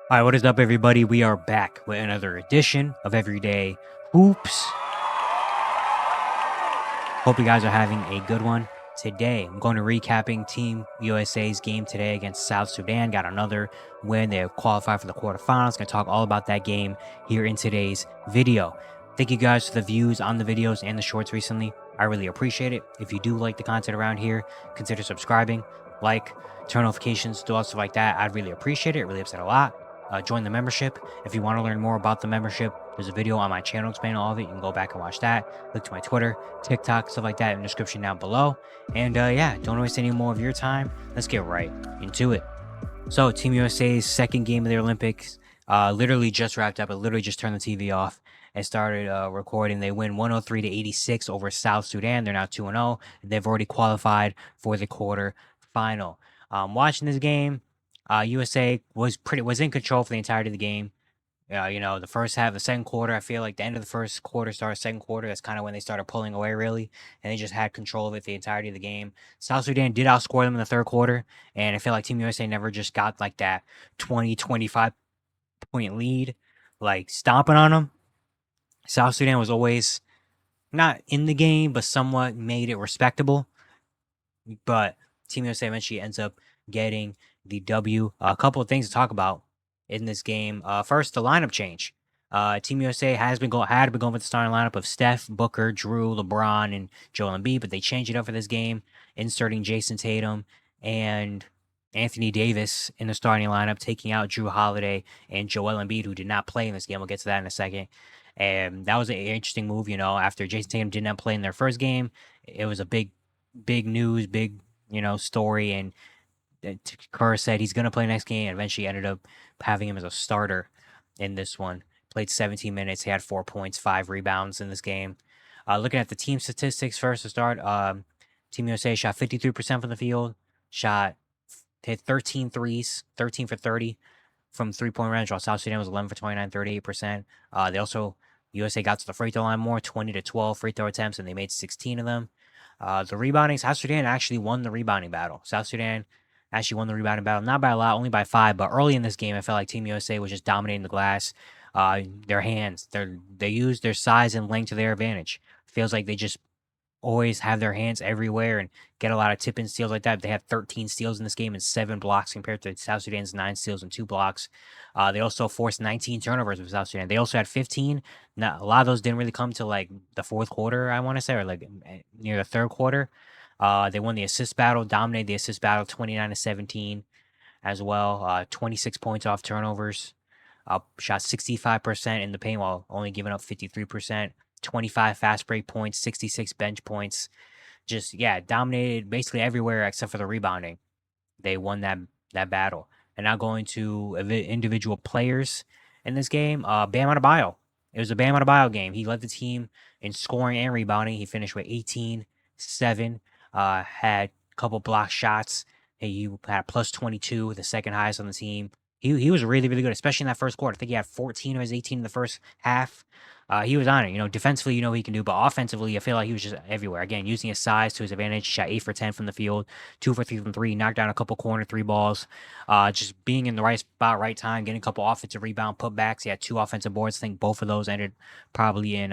All right, what is up, everybody? We are back with another edition of Everyday Hoops. Hope you guys are having a good one. Today, I'm going to recapping Team USA's game today against South Sudan. Got another win. They have qualified for the quarterfinals. Going to talk all about that game here in today's video. Thank you guys for the views on the videos and the shorts recently. I really appreciate it. If you do like the content around here, consider subscribing, turn notifications, do all stuff like that. I'd really appreciate it. It really helps out a lot. Join the membership. If you want to learn more about the membership, there's a video on my channel explaining all of it. You can go back and watch that. Look to my Twitter, TikTok, stuff like that in the description down below. And yeah, don't waste any more of your time. Let's get right into it. So Team USA's second game of the Olympics literally just wrapped up. I literally just turned the TV off and started recording. They win 103-86 over South Sudan. They're now 2-0. They've already qualified for the quarterfinal. Watching this game, USA was in control for the entirety of the game. The first half, the second quarter, I feel like the end of the first quarter, start of second quarter, that's kind of when they started pulling away, really. And they just had control of it the entirety of the game. South Sudan did outscore them in the third quarter. And I feel like Team USA never just got like that 20, 25 point lead, like stomping on them. South Sudan was always not in the game, but somewhat made it respectable. But Team USA eventually ends up getting the W. A couple of things to talk about in this game. First, the lineup change. Team USA had been going with the starting lineup of Steph, Booker, Drew, LeBron, and Joel Embiid, but they changed it up for this game, inserting Jason Tatum and Anthony Davis in the starting lineup, taking out Drew Holiday and Joel Embiid, who did not play in this game. We'll get to that in a second. And that was an interesting move, after Jason Tatum did not play in their first game. It was a big news, big, story. And Kerr said he's going to play next game, and eventually ended up having him as a starter in this one. Played 17 minutes. He had 4 points, 5 rebounds in this game. Looking at the team statistics first to start, Team USA shot 53% from the field, hit 13 threes, 13 for 30 from three-point range, while South Sudan was 11 for 29, 38%. USA got to the free throw line more, 20 to 12 free throw attempts, and they made 16 of them. The rebounding, South Sudan actually won the rebounding battle. South Sudan actually won the rebounding battle, not by a lot, only by 5. But early in this game, I felt like Team USA was just dominating the glass. Their hands, they use their size and length to their advantage. Feels like they just always have their hands everywhere and get a lot of tip-in steals like that. They had 13 steals in this game and 7 blocks compared to South Sudan's 9 steals and 2 blocks. They also forced 19 turnovers with South Sudan. They also had 15. Now, a lot of those didn't really come to like the fourth quarter, I want to say, or like near the third quarter. They won the assist battle, dominated the assist battle 29-17 as well. 26 points off turnovers. Shot 65% in the paint while only giving up 53%. 25 fast break points, 66 bench points. Just, yeah, dominated basically everywhere except for the rebounding. They won that battle. And now going to individual players in this game, Bam Adebayo. It was a Bam Adebayo game. He led the team in scoring and rebounding. He finished with 18, 7, had a couple block shots. He had plus 22, the second highest on the team. He was really, really good, especially in that first quarter. I think he had 14 of his 18 in the first half. He was on it. Defensively, he can do, but offensively, I feel like he was just everywhere. Again, using his size to his advantage. Shot 8 for 10 from the field, 2 for 3 from 3, knocked down a couple corner 3 balls. Just being in the right spot, right time, getting a couple offensive rebound putbacks. He had 2 offensive boards. I think both of those ended probably in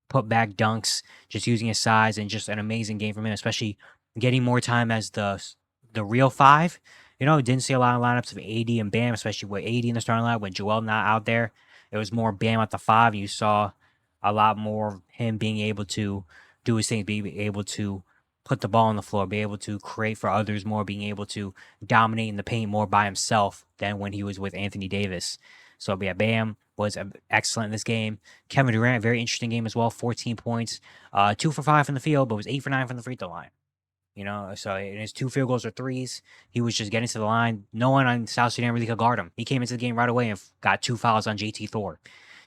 putback dunks. Just using his size, and just an amazing game from him, especially getting more time as the real 5. Didn't see a lot of lineups of AD and Bam, especially with AD in the starting line, with Joel not out there. It was more Bam at the 5. You saw a lot more of him being able to do his things, being able to put the ball on the floor, be able to create for others more, being able to dominate in the paint more by himself than when he was with Anthony Davis. So, yeah, Bam was excellent in this game. Kevin Durant, very interesting game as well, 14 points, 2 for 5 from the field, but was 8 for 9 from the free throw line. So in his 2 field goals or 3s, he was just getting to the line. No one on South Sudan really could guard him. He came into the game right away and got 2 fouls on JT Thor.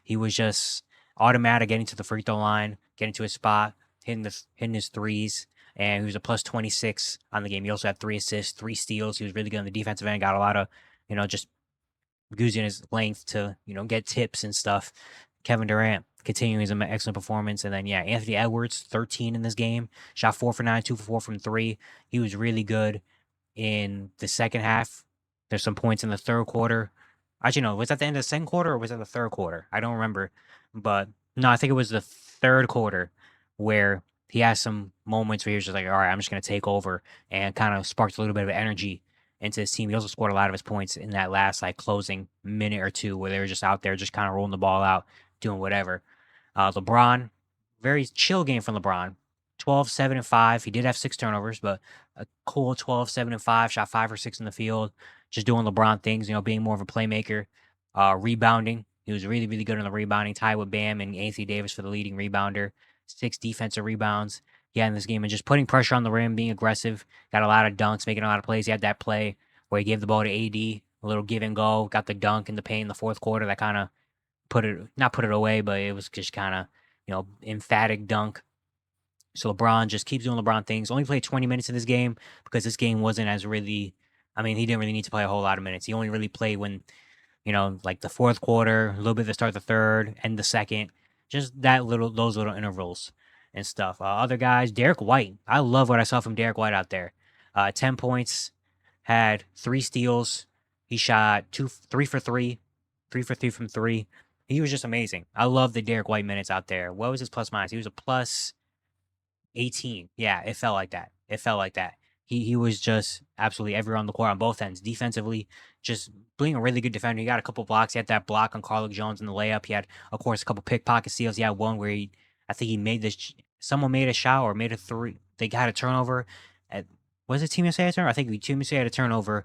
He was just automatic getting to the free throw line, getting to his spot, hitting his 3s, and he was a plus 26 on the game. He also had 3 assists, 3 steals. He was really good on the defensive end. Got a lot of, just using his length to, get tips and stuff. Kevin Durant continuing his excellent performance. And then, yeah, Anthony Edwards, 13 in this game. Shot 4 for 9, 2 for 4 from 3. He was really good in the second half. There's some points in the third quarter Actually, no, was that the end of the second quarter or was that the third quarter? I don't remember. But no, I think it was the third quarter where he has some moments where he was just like, all right, I'm just going to take over and kind of sparked a little bit of energy into his team. He also scored a lot of his points in that last like closing minute or two where they were just out there, just kind of rolling the ball out, doing whatever. LeBron, very chill game from LeBron. 12, 7, and 5. He did have 6 turnovers, but a cool 12, 7, and 5. Shot 5 or 6 in the field, just doing LeBron things, being more of a playmaker. Rebounding. He was really, really good on the rebounding, tied with Bam and Anthony Davis for the leading rebounder. 6 defensive rebounds. Yeah, in this game, and just putting pressure on the rim, being aggressive. Got a lot of dunks, making a lot of plays. He had that play where he gave the ball to AD, a little give and go. Got the dunk in the paint in the fourth quarter that kind of not put it away, but it was just kind of, emphatic dunk. So LeBron just keeps doing LeBron things. Only played 20 minutes in this game because this game wasn't as really. I mean, he didn't really need to play a whole lot of minutes. He only really played when, like the fourth quarter, a little bit at the start of the third, and the second. Just those little intervals and stuff. Other guys, Derek White. I love what I saw from Derek White out there. 10 points, had 3 steals. He shot 3 for 3 from three. He was just amazing. I love the Derek White minutes out there. What was his plus minus? He was a plus 18. Yeah, it felt like that. It felt like that. He was just absolutely everywhere on the court on both ends. Defensively, just being a really good defender. He got a couple blocks. He had that block on Carlo Jones in the layup. He had, of course, a couple pickpocket steals. He had one where I think he made this. Someone made a shot or made a three. They got a turnover. At, was it Team USA a turnover? I think Team USA had a turnover.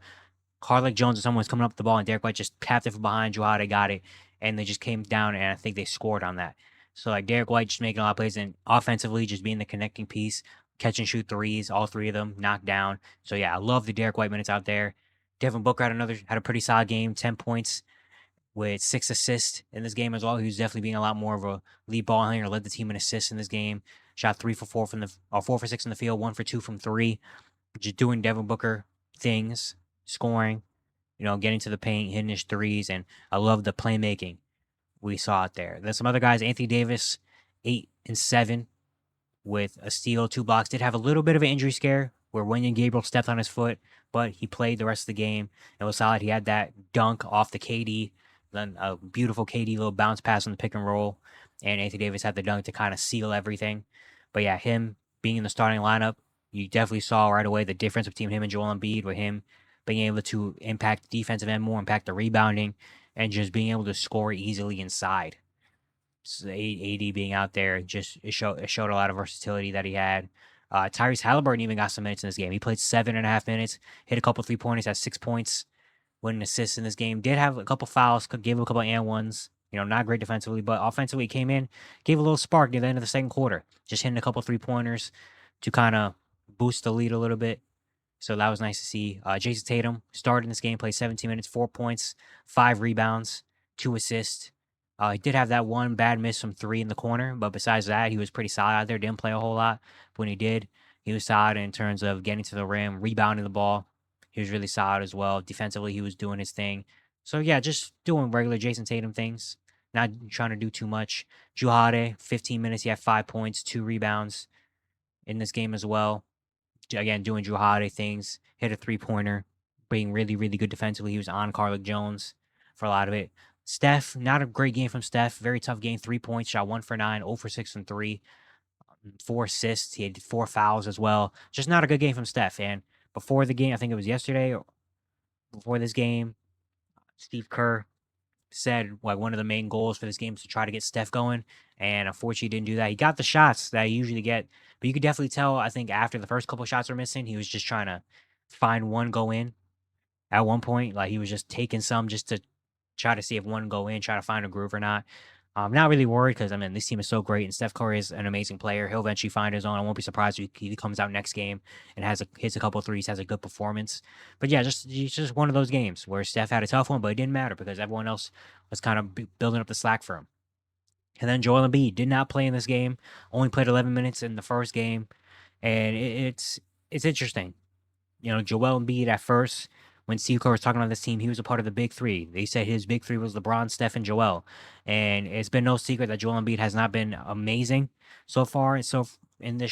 Carlick Jones and someone was coming up the ball, and Derek White just tapped it from behind. Juhade got it, and they just came down, and I think they scored on that. So like Derek White just making a lot of plays, and offensively just being the connecting piece, catch and shoot threes, all 3 of them knocked down. So yeah, I love the Derek White minutes out there. Devin Booker had a pretty solid game, 10 points with 6 assists in this game as well. He was definitely being a lot more of a lead ball handler, led the team in assists in this game. Shot 3 for 4 from the or 4 for 6 in the field, 1 for 2 from three. Just doing Devin Booker things, scoring, getting to the paint, hitting his threes, and I love the playmaking we saw out there. There's some other guys, Anthony Davis, 8 and 7 with a steal, 2 blocks. Did have a little bit of an injury scare where Wenyen Gabriel stepped on his foot, but he played the rest of the game. It was solid. He had that dunk off the KD, then a beautiful KD little bounce pass on the pick and roll, and Anthony Davis had the dunk to kind of seal everything. But yeah, him being in the starting lineup, you definitely saw right away the difference between him and Joel Embiid, with him being able to impact the defensive end more, impact the rebounding, and just being able to score easily inside. So AD being out there, just it showed a lot of versatility that he had. Tyrese Halliburton even got some minutes in this game. He played 7.5 minutes, hit a couple 3 pointers, had 6 points, with an assist in this game. Did have a couple fouls, gave him a couple and ones. Not great defensively, but offensively he came in, gave a little spark near the end of the second quarter, just hitting a couple 3 pointers to kind of boost the lead a little bit. So that was nice to see. Jason Tatum started in this game, played 17 minutes, 4 points, 5 rebounds, 2 assists. He did have that one bad miss from three in the corner, but besides that, he was pretty solid out there. Didn't play a whole lot, but when he did, he was solid in terms of getting to the rim, rebounding the ball. He was really solid as well. Defensively, he was doing his thing. So yeah, just doing regular Jason Tatum things, not trying to do too much. Juhade, 15 minutes, he had 5 points, 2 rebounds in this game as well. Again, doing Drew Holiday things, hit a 3 pointer, being really, really good defensively. He was on Carlick Jones for a lot of it. Steph, not a great game from Steph. Very tough game. 3 points, shot 1 for 9, 0 for 6 from three, 4 assists. He had 4 fouls as well. Just not a good game from Steph. And before the game, I think it was yesterday, or before this game, Steve Kerr said like one of the main goals for this game is to try to get Steph going, and unfortunately he didn't do that. He got the shots that he usually get, but you could definitely tell. I think after the first couple shots were missing, he was just trying to find one go in. At one point, like he was just taking some just to try to see if one go in, try to find a groove or not. I'm not really worried because I mean this team is so great, and Steph Curry is an amazing player. He'll eventually find his own. I won't be surprised if he comes out next game and hits a couple threes, has a good performance. But yeah, it's just one of those games where Steph had a tough one, but it didn't matter because everyone else was kind of building up the slack for him. And then Joel Embiid did not play in this game. Only played 11 minutes in the first game, and it's interesting. Joel Embiid at first, when Steve Kerr was talking about this team, he was a part of the big three. They said his big three was LeBron, Steph, and Joel. And it's been no secret that Joel Embiid has not been amazing so far. So in the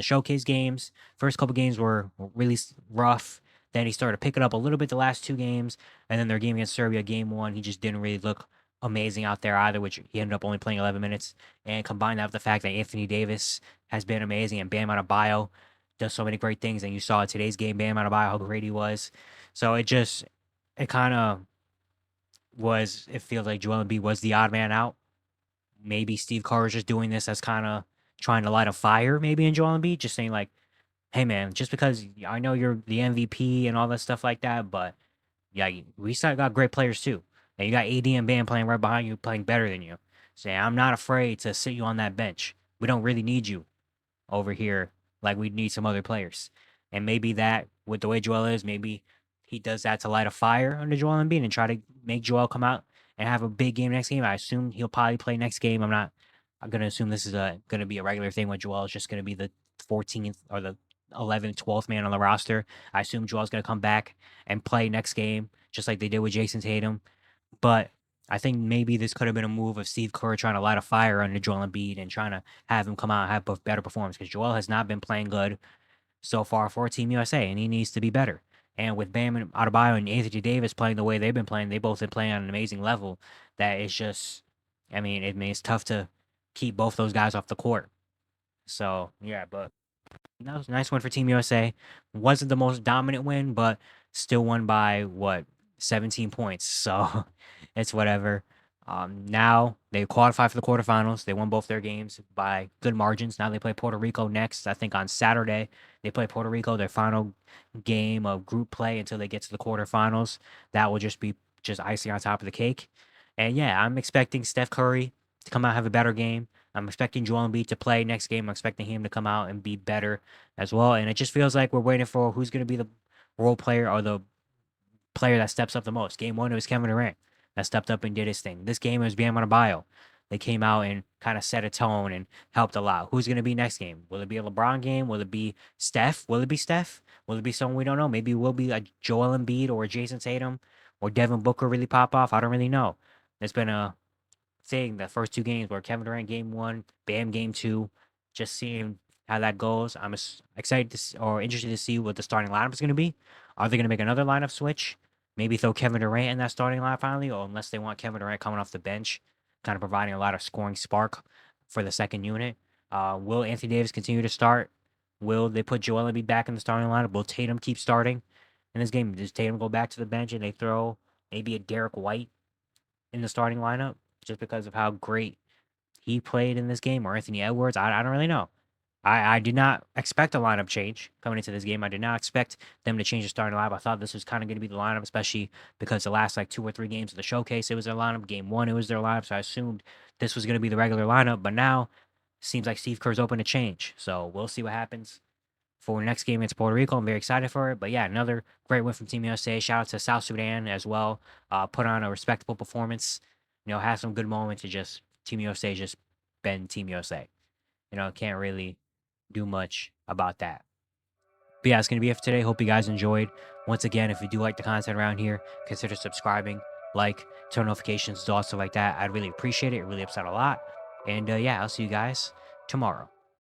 showcase games, first couple games were really rough. Then he started picking up a little bit the last 2 games, and then their game against Serbia, game one, he just didn't really look amazing out there either, which he ended up only playing 11 minutes. And combine that with the fact that Anthony Davis has been amazing, and Bam Adebayo does so many great things. And you saw today's game, Bam Adebayo, how great he was. So it kind of was, it feels like Joel Embiid was the odd man out. Maybe Steve Kerr is just doing this as kind of trying to light a fire, maybe in Joel Embiid, just saying like, hey man, just because I know you're the MVP and all that stuff like that, but yeah, we still got great players too. And you got AD and Bam playing right behind you, playing better than you. Say, I'm not afraid to sit you on that bench. We don't really need you over here like we need some other players. And maybe that, with the way Joel is, maybe he does that to light a fire under Joel Embiid and try to make Joel come out and have a big game next game. I assume he'll probably play next game. I'm gonna assume this is gonna be a regular thing with Joel. It's just gonna be the 14th or the 11th, 12th man on the roster. I assume Joel's gonna come back and play next game, just like they did with Jason Tatum. But I think maybe this could have been a move of Steve Kerr trying to light a fire under Joel Embiid and trying to have him come out and have a better performance, because Joel has not been playing good so far for Team USA, and he needs to be better. And with Bam and Adebayo and Anthony Davis playing the way they've been playing, they both been playing on an amazing level. That is just, it's tough to keep both those guys off the court. So yeah, but that was a nice win for Team USA. Wasn't the most dominant win, but still won by what, 17 points. So it's whatever. Now they qualified for the quarterfinals. They won both their games by good margins. Now they play Puerto Rico next. I think on Saturday they play Puerto Rico, their final game of group play until they get to the quarterfinals. That will just be just icing on top of the cake. And yeah, I'm expecting Steph Curry to come out and have a better game. I'm expecting Joel Embiid to play next game. I'm expecting him to come out and be better as well. And it just feels like we're waiting for who's going to be the role player or the player that steps up the most. Game one, it was Kevin Durant that stepped up and did his thing. This game, it was Bam Adebayo. They came out and kind of set a tone and helped a lot. Who's going to be next game? Will it be a LeBron game? Will it be Steph? Will it be Steph? Will it be someone we don't know? Maybe it will be a Joel Embiid or a Jason Tatum or Devin Booker really pop off. I don't really know. It's been a thing the first 2 games where Kevin Durant game one, Bam game two, just seeing how that goes. I'm excited to or interested to see what the starting lineup is going to be. Are they going to make another lineup switch? Maybe throw Kevin Durant in that starting line finally, or unless they want Kevin Durant coming off the bench, kind of providing a lot of scoring spark for the second unit. Will Anthony Davis continue to start? Will they put Joel Embiid back in the starting lineup? Will Tatum keep starting in this game? Does Tatum go back to the bench and they throw maybe a Derek White in the starting lineup just because of how great he played in this game, or Anthony Edwards? I don't really know. I did not expect a lineup change coming into this game. I did not expect them to change the starting lineup. I thought this was kind of going to be the lineup, especially because the last like 2 or 3 games of the showcase, it was their lineup. Game one, it was their lineup. So I assumed this was going to be the regular lineup. But now, seems like Steve Kerr's open to change. So we'll see what happens for next game against Puerto Rico. I'm very excited for it. But yeah, another great win from Team USA. Shout out to South Sudan as well. Put on a respectable performance. Had some good moments. It just Team USA just been Team USA. Can't really do much about that. But yeah, it's going to be it for today. Hope you guys enjoyed. Once again, if you do like the content around here, consider subscribing, turn notifications, all stuff like that. I'd really appreciate it. It really helps out a lot. And yeah, I'll see you guys tomorrow.